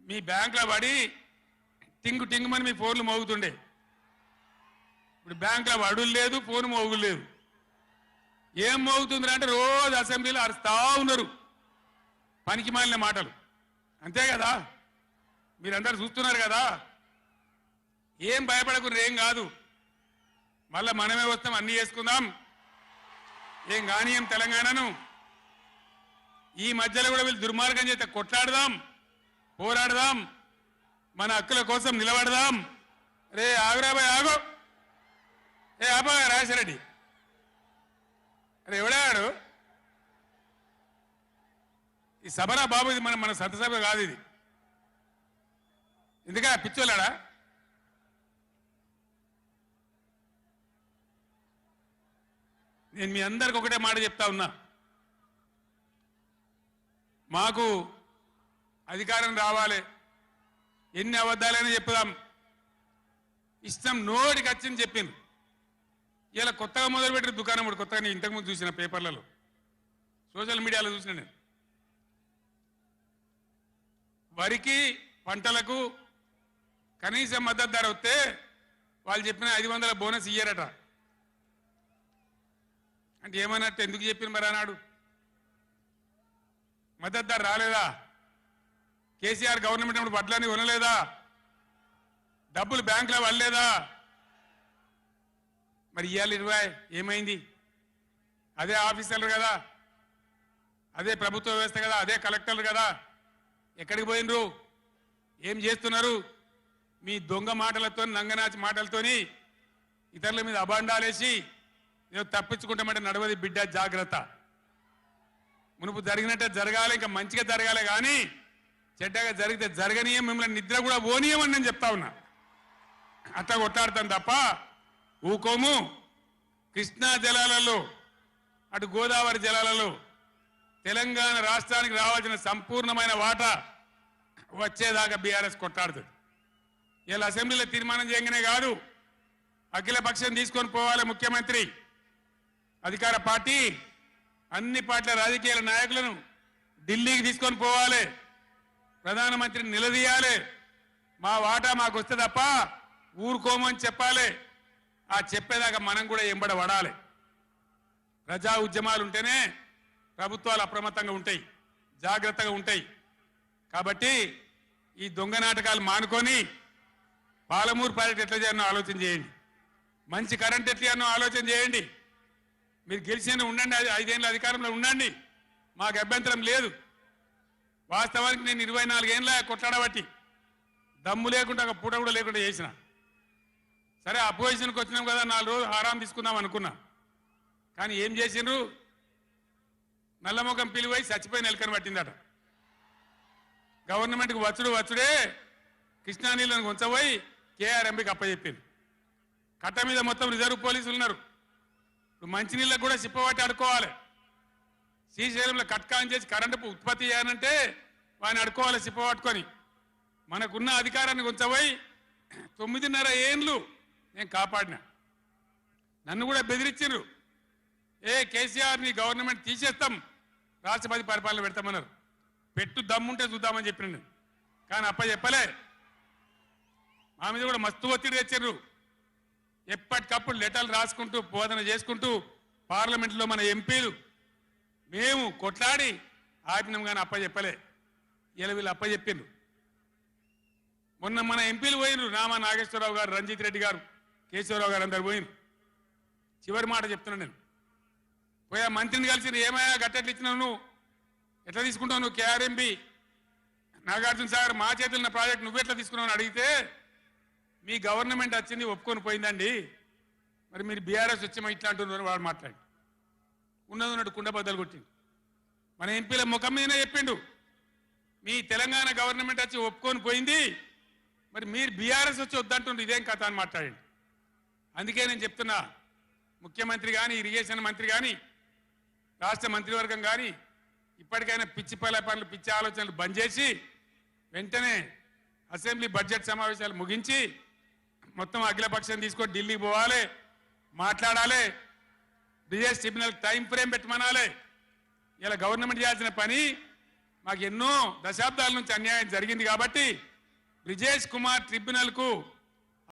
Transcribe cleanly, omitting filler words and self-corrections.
మీ బ్యాంకులో పడి టింగు టింగుమని మీ ఫోన్లు మోగుతుండే. ఇప్పుడు బ్యాంకులో వడులు లేదు, ఫోన్ మోగులు లేదు. ఏం మోగుతుందిరా అంటే రోజు అసెంబ్లీలో అరుస్తా ఉన్నారు పనికి మాలిన మాటలు. అంతే కదా, మీరందరూ చూస్తున్నారు కదా. ఏం భయపడకుండా ఏం కాదు, మళ్ళా మనమే వస్తాం, అన్నీ చేసుకుందాం, ఏం కానీయం తెలంగాణను. ఈ మధ్యలో కూడా వీళ్ళు దుర్మార్గం చేస్తే కొట్లాడదాం, పోరాడదాం, మన హక్కుల కోసం నిలబడదాం. రే ఆగురాబాయ్ ఆగో, ఏ ఆపా రాజశరెడ్డి, అరే ఎవడాడు ఈ సభరా బాబు, ఇది మన సభ కాదు ఇది. ఎందుక పిచ్చోళ్ళాడా? నేను మీ అందరికి ఒకటే మాట చెప్తా ఉన్నా, మాకు అధికారం రావాలి, ఎన్ని అబద్ధాలైనా చెప్పుదాం, ఇష్టం నోటికి వచ్చింది చెప్పింది. ఇలా కొత్తగా మొదలుపెట్టిన దుకాణం కూడా కొత్తగా నేను ఇంతకుముందు చూసిన పేపర్లలో, సోషల్ మీడియాలో చూసిన నేను. వరికి పంటలకు కనీస మద్దతు ధర వస్తే వాళ్ళు చెప్పిన 500 బోనస్ ఇయ్యారట. అంటే ఏమన్నట్టు, ఎందుకు చెప్పిన మరి అన్నాడు? మద్దతు ధర రాలేదా? కేసీఆర్ గవర్నమెంట్ అప్పుడు వడ్లని కొనలేదా? డబ్బులు బ్యాంకులో వల్లేదా? మరి ఇవాళ 20 ఏమైంది? అదే ఆఫీసర్లు కదా, అదే ప్రభుత్వ వ్యవస్థ కదా, అదే కలెక్టర్లు కదా, ఎక్కడికి పోయినరు? ఏం చేస్తున్నారు? మీ దొంగ మాటలతో, నంగనాచి మాటలతోని ఇతరుల మీద అబాండాలేసి ఏదో తప్పించుకుంటామంటే నడవది బిడ్డ, జాగ్రత్త. మునుపు జరిగినట్టే జరగాలి, ఇంకా మంచిగా జరగాలి, కానీ చెడ్డగా జరిగితే జరగనీయం, మిమ్మల్ని నిద్ర కూడా పోనీయమని నేను చెప్తా ఉన్నా. అట్లా కొట్లాడతాం తప్ప ఊకోము. కృష్ణా జలాలలో, అటు గోదావరి జలాలలో తెలంగాణ రాష్ట్రానికి రావాల్సిన సంపూర్ణమైన వాటా వచ్చేదాకా బీఆర్ఎస్ కొట్లాడుతుంది. ఇలా అసెంబ్లీలో తీర్మానం చేయగానే కాదు, అఖిల పక్షం తీసుకొని పోవాలి ముఖ్యమంత్రి, అధికార పార్టీ అన్ని పార్టీల రాజకీయ నాయకులను ఢిల్లీకి తీసుకొని పోవాలి, ప్రధానమంత్రిని నిలదీయాలి. మా వాటా మాకు వస్తే తప్ప ఊరుకోమని చెప్పాలి. ఆ చెప్పేదాకా మనం కూడా ఎంబడబడాలి. ప్రజా ఉద్యమాలు ఉంటేనే ప్రభుత్వాలు అప్రమత్తంగా ఉంటాయి, జాగ్రత్తగా ఉంటాయి. కాబట్టి ఈ దొంగ నాటకాలు మానుకొని పాలమూరు ప్రాజెక్ట్ ఎట్లా చేయాలో ఆలోచన చేయండి, మంచి కరెంట్ ఎట్లా చేయాలో ఆలోచన చేయండి. మీరు గెలిచిన ఉండండి, 5 ఏళ్ళ అధికారంలో ఉండండి, మాకు అభ్యంతరం లేదు. వాస్తవానికి నేను 24 ఏళ్ళ కొట్లాడబట్టి దమ్ము లేకుండా ఒక పూట కూడా లేకుండా చేసిన. సరే అపోజిషన్కి వచ్చినాం కదా, 4 రోజులు ఆరాం తీసుకుందాం అనుకున్నా. కానీ ఏం చేసిండ్రు? నల్లముఖం పిలివై చచ్చిపోయిన ఎలకని పట్టిందట. గవర్నమెంట్కి వచ్చుడే కృష్ణా నీళ్ళను ఉంచబోయి కేఆర్ఎంబీకి అప్పచెప్పింది. కట్ట మీద మొత్తం రిజర్వ్ పోలీసులు ఉన్నారు. ఇప్పుడు మంచినీళ్ళకు కూడా సిప్పబట్టి అడుకోవాలి. శ్రీశైలంలో కట్కాన్ చేసి కరెంటు ఉత్పత్తి చేయాలంటే వాడిని అడుకోవాలి సిప్పబట్టుకొని. మనకున్న అధికారాన్ని ఉంచబోయి 9.5 ఏళ్ళు నేను కాపాడినా. నన్ను కూడా బెదిరించారు, కేసీఆర్ ని గవర్నమెంట్ తీసేస్తాం, రాష్ట్రపతి పరిపాలన పెడతామన్నారు. పెట్టు దమ్ముంటే చూద్దామని చెప్పిన నేను, కానీ చెప్పలే. మా మీద కూడా మస్తు ఒత్తిడి తెచ్చారు. ఎప్పటికప్పుడు లెటర్లు రాసుకుంటూ బోధన చేసుకుంటూ పార్లమెంట్లో మన ఎంపీలు మేము కొట్లాడి ఆపినాం, కానీ చెప్పలే. ఇలా వీళ్ళు చెప్పిండ్రు. మొన్న మన ఎంపీలు పోయినరు, రామా నాగేశ్వరరావు గారు, రంజిత్ రెడ్డి గారు, కేశవరావు గారు అందరు పోయినరు. చివరి మాట చెప్తున్నాను నేను, పోయా మంత్రిని కలిసి ఏమయ్యా గట్టెట్లు ఇచ్చినావు, నువ్వు ఎట్లా తీసుకుంటావు, నువ్వు కేఆర్ఎంబి నాగార్జున సాగర్ మా చేతున్న ప్రాజెక్ట్ నువ్వెట్లా తీసుకున్నావు అని అడిగితే, మీ గవర్నమెంట్ వచ్చింది ఒప్పుకొని పోయిందండి, మరి మీరు బీఆర్ఎస్ వచ్చి ఇట్లా అంటున్నారు వాడు మాట్లాడి ఉన్నది ఉన్నట్టు కుండ బద్దలు కొట్టిండు. మన ఎంపీల ముఖం మీదనే చెప్పిండు, మీ తెలంగాణ గవర్నమెంట్ వచ్చి ఒప్పుకొని పోయింది, మరి మీరు బీఆర్ఎస్ వచ్చి వద్దంటుండ్రు, ఇదేం కథ అని మాట్లాడండి. అందుకే నేను చెప్తున్నా, ముఖ్యమంత్రి కానీ, ఇరిగేషన్ మంత్రి కానీ, రాష్ట్ర మంత్రివర్గం కానీ ఇప్పటికైనా పిచ్చి పనులు, పిచ్చి ఆలోచనలు బంద్ చేసి వెంటనే అసెంబ్లీ బడ్జెట్ సమావేశాలు ముగించి మొత్తం అఖిలపక్షం తీసుకొని ఢిల్లీకి పోవాలి, మాట్లాడాలి, బిఎస్ ట్రిబ్యునల్ టైం ఫ్రేమ్ పెట్టమనాలి. ఇలా గవర్నమెంట్ చేయాల్సిన పని మాకు ఎన్నో దశాబ్దాల నుంచి అన్యాయం జరిగింది కాబట్టి బ్రిజేష్ కుమార్ ట్రిబ్యునల్కు